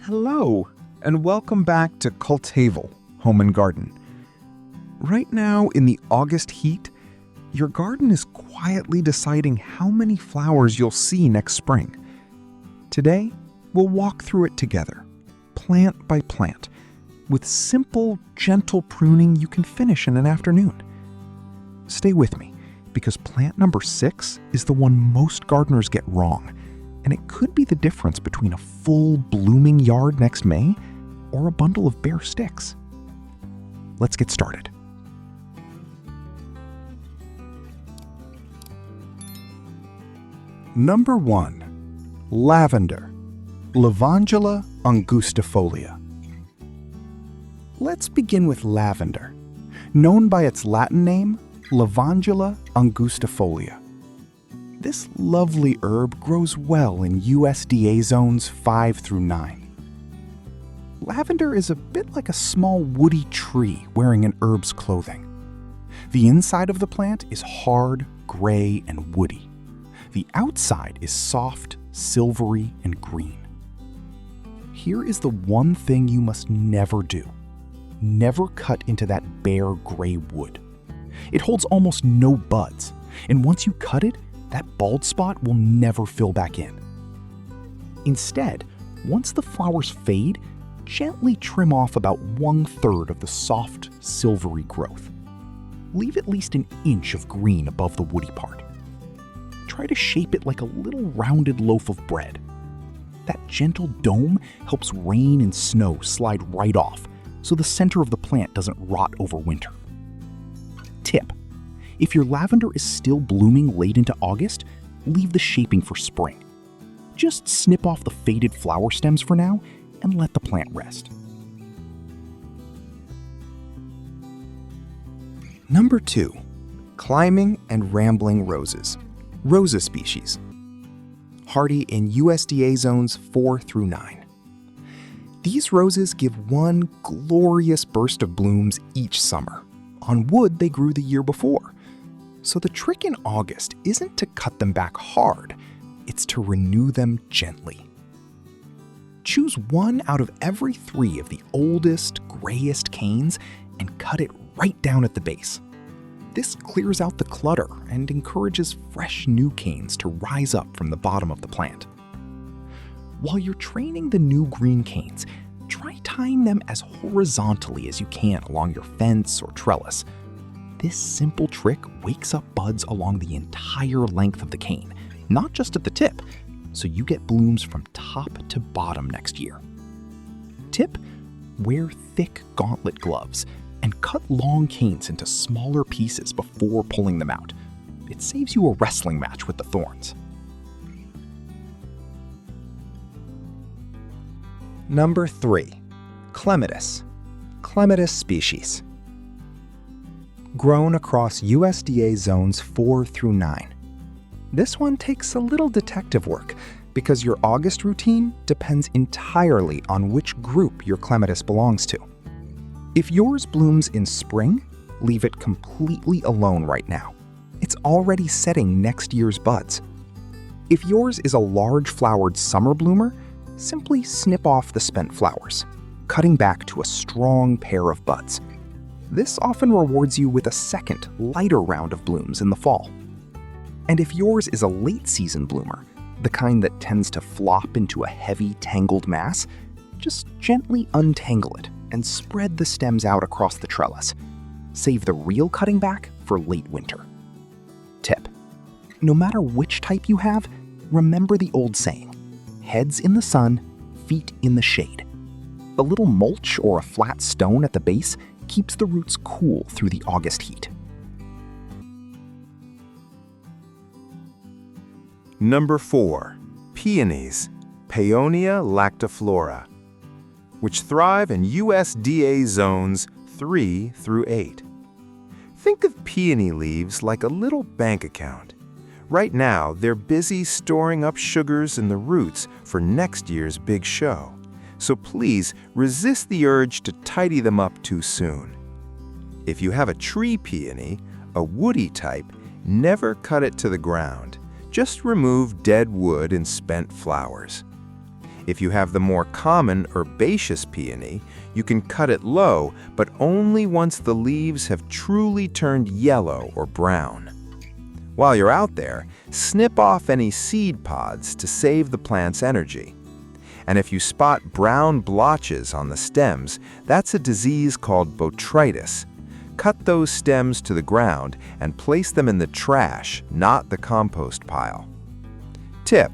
Hello, and welcome back to Cultavel, Home and Garden. Right now, in the August heat, your garden is quietly deciding how many flowers you'll see next spring. Today, we'll walk through it together, plant by plant, with simple, gentle pruning you can finish in an afternoon. Stay with me, because plant number 6 is the one most gardeners get wrong, and it could be the difference between a full blooming yard next May or a bundle of bare sticks. Let's get started. Number 1. Lavender, Lavandula angustifolia. Let's begin with lavender, known by its Latin name, Lavandula angustifolia. This lovely herb grows well in USDA zones 5 through 9. Lavender is a bit like a small woody tree wearing an herb's clothing. The inside of the plant is hard, gray, and woody. The outside is soft, silvery, and green. Here is the one thing you must never do. Never cut into that bare gray wood. It holds almost no buds, and once you cut it, that bald spot will never fill back in. Instead, once the flowers fade, gently trim off about 1/3 of the soft, silvery growth. Leave at least an inch of green above the woody part. Try to shape it like a little rounded loaf of bread. That gentle dome helps rain and snow slide right off, so the center of the plant doesn't rot over winter. Tip: if your lavender is still blooming late into August, leave the shaping for spring. Just snip off the faded flower stems for now and let the plant rest. Number 2. Climbing and rambling roses, Rosa species. Hardy in USDA zones 4 through 9. These roses give one glorious burst of blooms each summer. On wood they grew the year before. So the trick in August isn't to cut them back hard, it's to renew them gently. Choose one out of every 3 of the oldest, grayest canes and cut it right down at the base. This clears out the clutter and encourages fresh new canes to rise up from the bottom of the plant. While you're training the new green canes, try tying them as horizontally as you can along your fence or trellis. This simple trick wakes up buds along the entire length of the cane, not just at the tip, so you get blooms from top to bottom next year. Tip: wear thick gauntlet gloves and cut long canes into smaller pieces before pulling them out. It saves you a wrestling match with the thorns. Number 3. Clematis, Clematis species. Grown across USDA zones 4 through 9. This one takes a little detective work because your August routine depends entirely on which group your clematis belongs to. If yours blooms in spring, leave it completely alone right now. It's already setting next year's buds. If yours is a large flowered summer bloomer, simply snip off the spent flowers, cutting back to a strong pair of buds. This often rewards you with a second, lighter round of blooms in the fall. And if yours is a late season bloomer, the kind that tends to flop into a heavy, tangled mass, just gently untangle it and spread the stems out across the trellis. Save the real cutting back for late winter. Tip: no matter which type you have, remember the old saying, heads in the sun, feet in the shade. A little mulch or a flat stone at the base keeps the roots cool through the August heat. Number 4. Peonies, Paeonia lactiflora, which thrive in USDA zones 3 through 8. Think of peony leaves like a little bank account. Right now, they're busy storing up sugars in the roots for next year's big show. So please resist the urge to tidy them up too soon. If you have a tree peony, a woody type, never cut it to the ground. Just remove dead wood and spent flowers. If you have the more common herbaceous peony, you can cut it low, but only once the leaves have truly turned yellow or brown. While you're out there, snip off any seed pods to save the plant's energy. And if you spot brown blotches on the stems, that's a disease called botrytis. Cut those stems to the ground and place them in the trash, not the compost pile. Tip: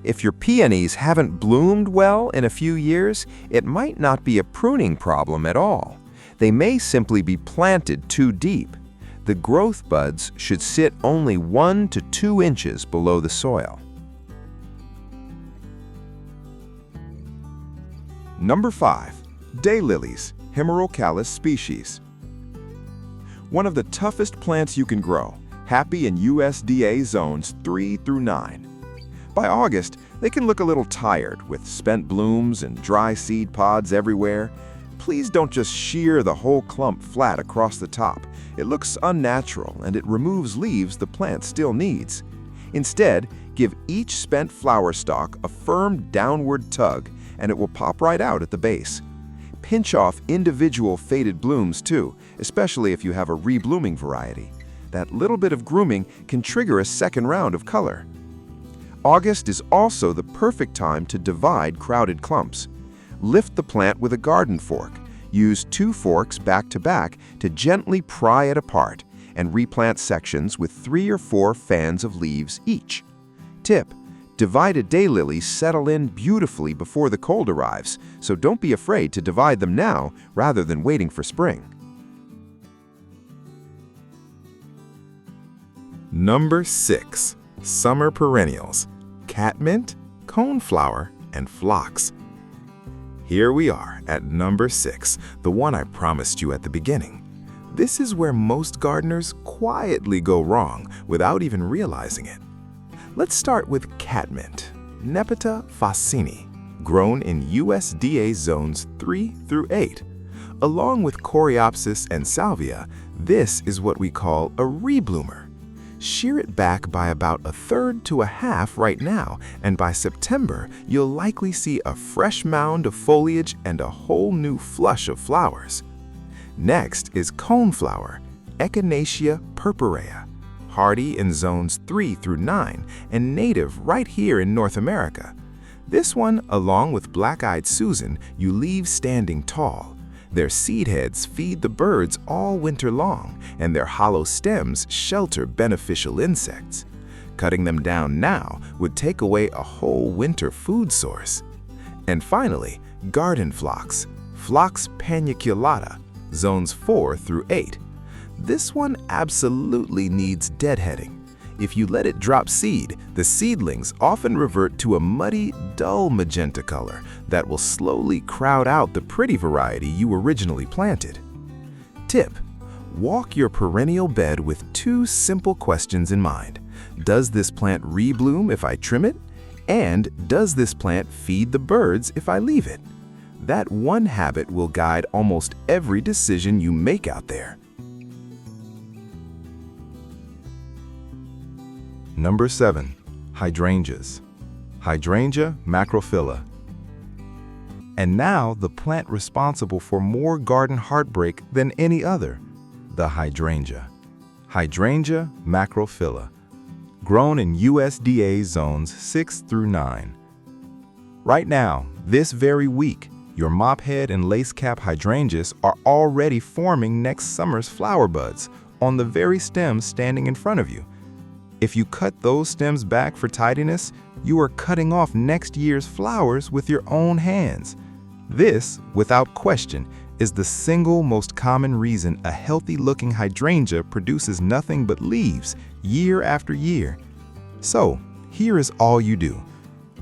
if your peonies haven't bloomed well in a few years, it might not be a pruning problem at all. They may simply be planted too deep. The growth buds should sit only 1 to 2 inches below the soil. Number 5. Daylilies, Hemerocalis species. One of the toughest plants you can grow, happy in USDA zones 3 through 9. By August, they can look a little tired with spent blooms and dry seed pods everywhere. Please don't just shear the whole clump flat across the top. It looks unnatural and it removes leaves the plant still needs. Instead, give each spent flower stalk a firm downward tug and it will pop right out at the base. Pinch off individual faded blooms too, especially if you have a reblooming variety. That little bit of grooming can trigger a second round of color. August is also the perfect time to divide crowded clumps. Lift the plant with a garden fork. Use 2 forks back to back to gently pry it apart and replant sections with 3 or 4 fans of leaves each. Tip: divided daylilies settle in beautifully before the cold arrives, so don't be afraid to divide them now rather than waiting for spring. Number 6. Summer perennials, catmint, coneflower, and phlox. Here we are at number 6, the one I promised you at the beginning. This is where most gardeners quietly go wrong without even realizing it. Let's start with catmint, Nepeta fascini, grown in USDA zones 3 through 8. Along with coreopsis and salvia, this is what we call a rebloomer. Shear it back by about 1/3 to 1/2 right now, and by September, you'll likely see a fresh mound of foliage and a whole new flush of flowers. Next is coneflower, Echinacea purpurea, hardy in zones 3 through 9 and native right here in North America. This one, along with black-eyed Susan, you leave standing tall. Their seed heads feed the birds all winter long, and their hollow stems shelter beneficial insects. Cutting them down now would take away a whole winter food source. And finally, garden phlox, Phlox paniculata, zones 4 through 8. This one absolutely needs deadheading. If you let it drop seed, the seedlings often revert to a muddy, dull magenta color that will slowly crowd out the pretty variety you originally planted. Tip: walk your perennial bed with 2 simple questions in mind. Does this plant rebloom if I trim it? And does this plant feed the birds if I leave it? That one habit will guide almost every decision you make out there. Number 7. Hydrangeas, Hydrangea macrophylla. And now the plant responsible for more garden heartbreak than any other, the hydrangea. Hydrangea macrophylla, grown in USDA zones 6 through 9. Right now, this very week, your mophead and lacecap hydrangeas are already forming next summer's flower buds on the very stems standing in front of you. If you cut those stems back for tidiness, you are cutting off next year's flowers with your own hands. This, without question, is the single most common reason a healthy-looking hydrangea produces nothing but leaves year after year. So, here is all you do.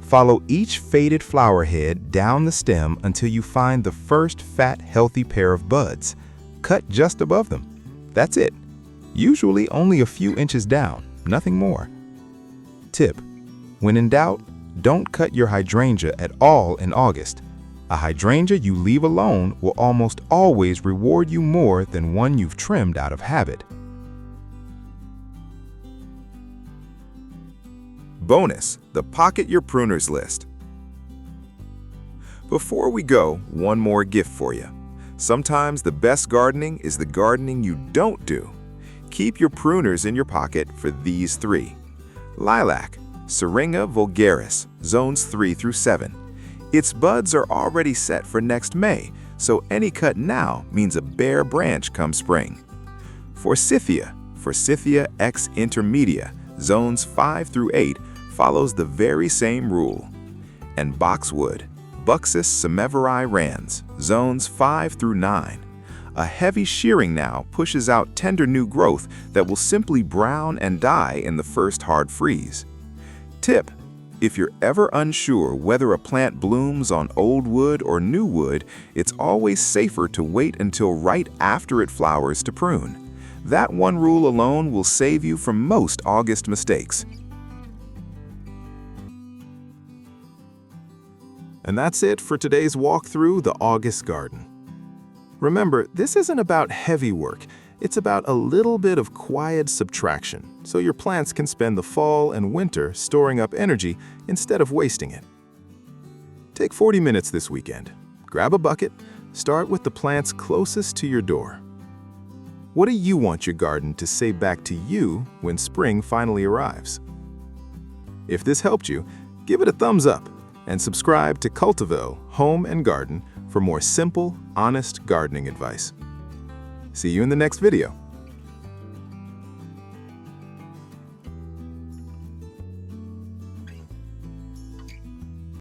Follow each faded flower head down the stem until you find the first fat, healthy pair of buds. Cut just above them. That's it. Usually only a few inches down. Nothing more. Tip: when in doubt, don't cut your hydrangea at all in August. A hydrangea you leave alone will almost always reward you more than one you've trimmed out of habit. Bonus: the Pocket Your Pruners list. Before we go, one more gift for you. Sometimes the best gardening is the gardening you don't do. Keep your pruners in your pocket for these 3. Lilac, Syringa vulgaris, zones 3 through 7. Its buds are already set for next May, so any cut now means a bare branch come spring. Forsythia ex intermedia, zones 5 through 8, follows the very same rule. And boxwood, Buxus semeveri rans, zones 5 through 9. A heavy shearing now pushes out tender new growth that will simply brown and die in the first hard freeze. Tip: if you're ever unsure whether a plant blooms on old wood or new wood, it's always safer to wait until right after it flowers to prune. That one rule alone will save you from most August mistakes. And that's it for today's walk through the August garden. Remember, this isn't about heavy work. It's about a little bit of quiet subtraction, so your plants can spend the fall and winter storing up energy instead of wasting it. Take 40 minutes this weekend. Grab a bucket. Start with the plants closest to your door. What do you want your garden to say back to you when spring finally arrives? If this helped you, give it a thumbs up and subscribe to Cultivo Home and Garden for more simple, honest gardening advice. See you in the next video.